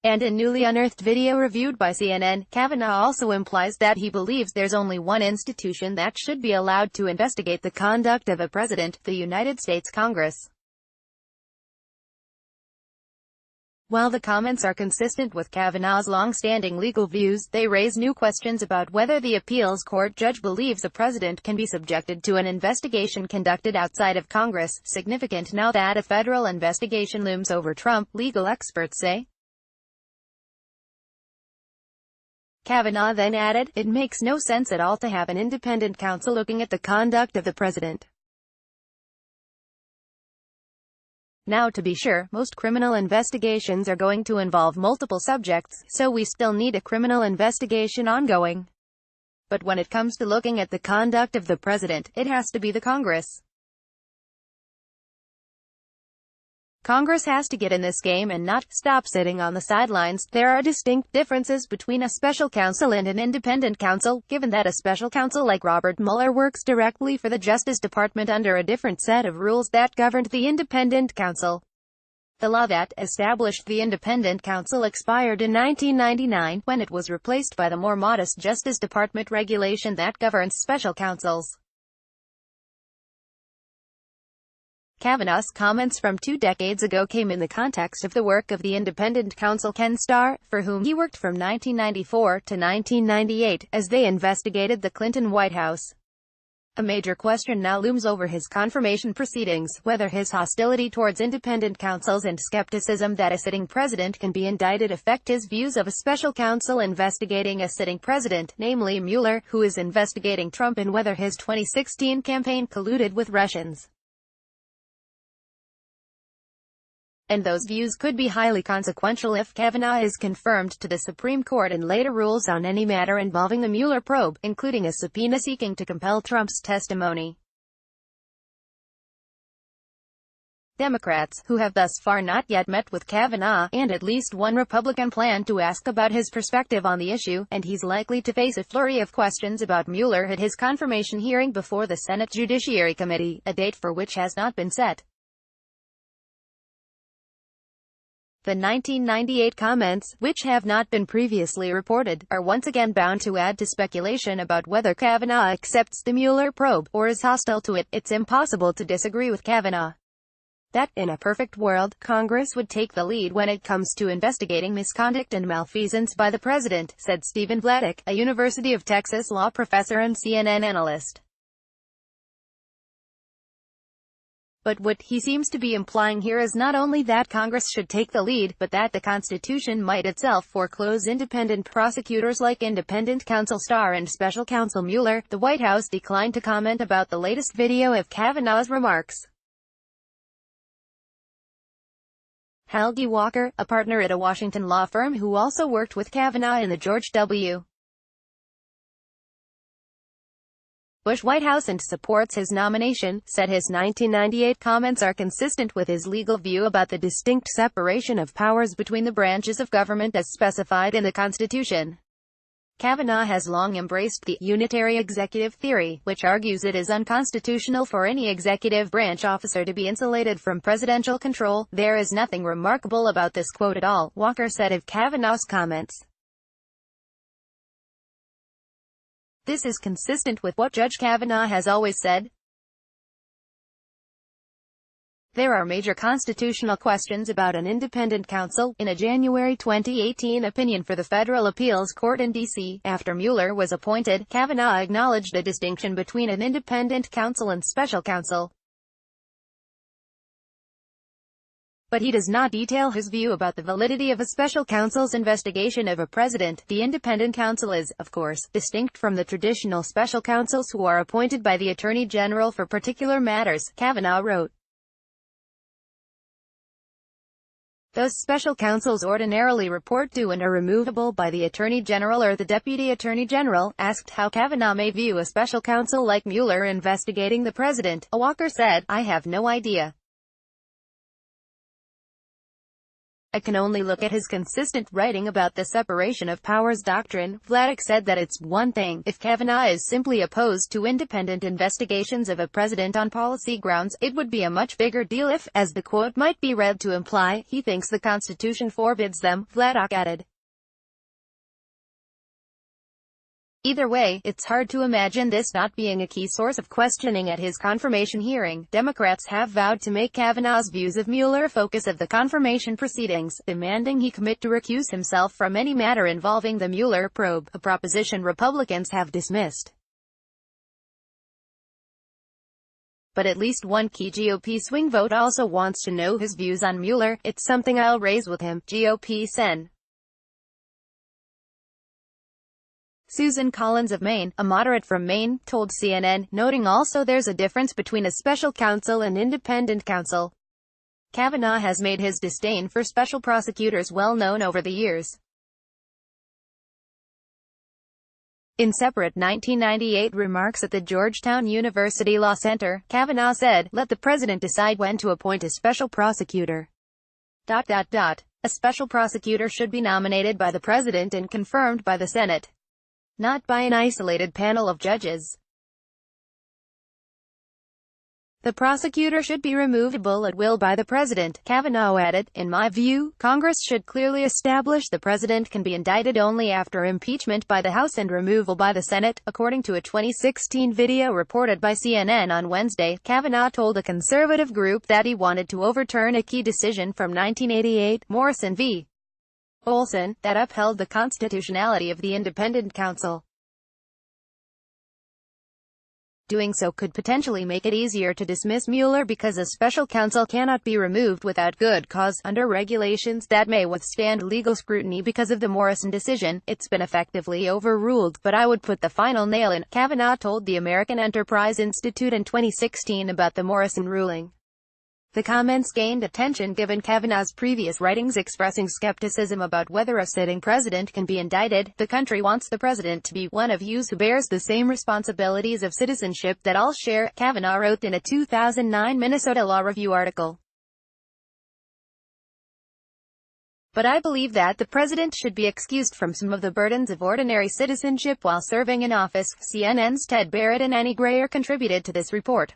And in newly unearthed video reviewed by CNN, Kavanaugh also implies that he believes there's only one institution that should be allowed to investigate the conduct of a president: the United States Congress. While the comments are consistent with Kavanaugh's long-standing legal views, they raise new questions about whether the appeals court judge believes a president can be subjected to an investigation conducted outside of Congress, significant now that a federal investigation looms over Trump, legal experts say. Kavanaugh then added, "It makes no sense at all to have an independent counsel looking at the conduct of the president." Now, to be sure, most criminal investigations are going to involve multiple subjects, so we still need a criminal investigation ongoing. But when it comes to looking at the conduct of the president, it has to be the Congress. Congress has to get in this game and not stop sitting on the sidelines. There are distinct differences between a special counsel and an independent counsel, given that a special counsel like Robert Mueller works directly for the Justice Department under a different set of rules that governed the independent counsel. The law that established the independent counsel expired in 1999, when it was replaced by the more modest Justice Department regulation that governs special counsels. Kavanaugh's comments from 2 decades ago came in the context of the work of the independent counsel Ken Starr, for whom he worked from 1994 to 1998, as they investigated the Clinton White House. A major question now looms over his confirmation proceedings: whether his hostility towards independent counsels and skepticism that a sitting president can be indicted affect his views of a special counsel investigating a sitting president, namely Mueller, who is investigating Trump, and whether his 2016 campaign colluded with Russians. And those views could be highly consequential if Kavanaugh is confirmed to the Supreme Court and later rules on any matter involving the Mueller probe, including a subpoena seeking to compel Trump's testimony. Democrats, who have thus far not yet met with Kavanaugh, and at least one Republican plan to ask about his perspective on the issue, and he's likely to face a flurry of questions about Mueller at his confirmation hearing before the Senate Judiciary Committee, a date for which has not been set. The 1998 comments, which have not been previously reported, are once again bound to add to speculation about whether Kavanaugh accepts the Mueller probe, or is hostile to it. It's impossible to disagree with Kavanaugh that, in a perfect world, Congress would take the lead when it comes to investigating misconduct and malfeasance by the president, said Stephen Vladeck, a University of Texas law professor and CNN analyst. But what he seems to be implying here is not only that Congress should take the lead, but that the Constitution might itself foreclose independent prosecutors like independent counsel Starr and special counsel Mueller. The White House declined to comment about the latest video of Kavanaugh's remarks. Helgi Walker, a partner at a Washington law firm who also worked with Kavanaugh in the George W. Bush White House and supports his nomination, said his 1998 comments are consistent with his legal view about the distinct separation of powers between the branches of government as specified in the Constitution. Kavanaugh has long embraced the unitary executive theory, which argues it is unconstitutional for any executive branch officer to be insulated from presidential control. There is nothing remarkable about this quote at all, Walker said of Kavanaugh's comments. This is consistent with what Judge Kavanaugh has always said. There are major constitutional questions about an independent counsel. In a January 2018 opinion for the Federal Appeals Court in D.C., after Mueller was appointed, Kavanaugh acknowledged a distinction between an independent counsel and special counsel. But he does not detail his view about the validity of a special counsel's investigation of a president. The independent counsel is, of course, distinct from the traditional special counsels who are appointed by the Attorney General for particular matters, Kavanaugh wrote. Those special counsels ordinarily report to and are removable by the Attorney General or the Deputy Attorney General. Asked how Kavanaugh may view a special counsel like Mueller investigating the president, Walker said, "I have no idea. "I can only look at his consistent writing about the separation of powers doctrine." Vladeck said that it's one thing if Kavanaugh is simply opposed to independent investigations of a president on policy grounds. It would be a much bigger deal if, as the quote might be read to imply, he thinks the Constitution forbids them, Vladeck added. Either way, it's hard to imagine this not being a key source of questioning at his confirmation hearing. Democrats have vowed to make Kavanaugh's views of Mueller a focus of the confirmation proceedings, demanding he commit to recuse himself from any matter involving the Mueller probe, a proposition Republicans have dismissed. But at least one key GOP swing vote also wants to know his views on Mueller. "It's something I'll raise with him," GOP Sen. Susan Collins of Maine, a moderate from Maine, told CNN, noting also there's a difference between a special counsel and independent counsel. Kavanaugh has made his disdain for special prosecutors well known over the years. In separate 1998 remarks at the Georgetown University Law Center, Kavanaugh said, "Let the president decide when to appoint a special prosecutor. A special prosecutor should be nominated by the president and confirmed by the Senate, not by an isolated panel of judges. The prosecutor should be removable at will by the president." Kavanaugh added, "In my view, Congress should clearly establish the president can be indicted only after impeachment by the House and removal by the Senate." According to a 2016 video reported by CNN on Wednesday, Kavanaugh told a conservative group that he wanted to overturn a key decision from 1988, Morrison v. Olson, that upheld the constitutionality of the independent counsel. Doing so could potentially make it easier to dismiss Mueller because a special counsel cannot be removed without good cause. Under regulations that may withstand legal scrutiny because of the Morrison decision, it's been effectively overruled, but I would put the final nail in, Kavanaugh told the American Enterprise Institute in 2016 about the Morrison ruling. The comments gained attention given Kavanaugh's previous writings expressing skepticism about whether a sitting president can be indicted. "The country wants the president to be one of us who bears the same responsibilities of citizenship that all share," Kavanaugh wrote in a 2009 Minnesota Law Review article. "But I believe that the president should be excused from some of the burdens of ordinary citizenship while serving in office." CNN's Ted Barrett and Annie Grayer contributed to this report.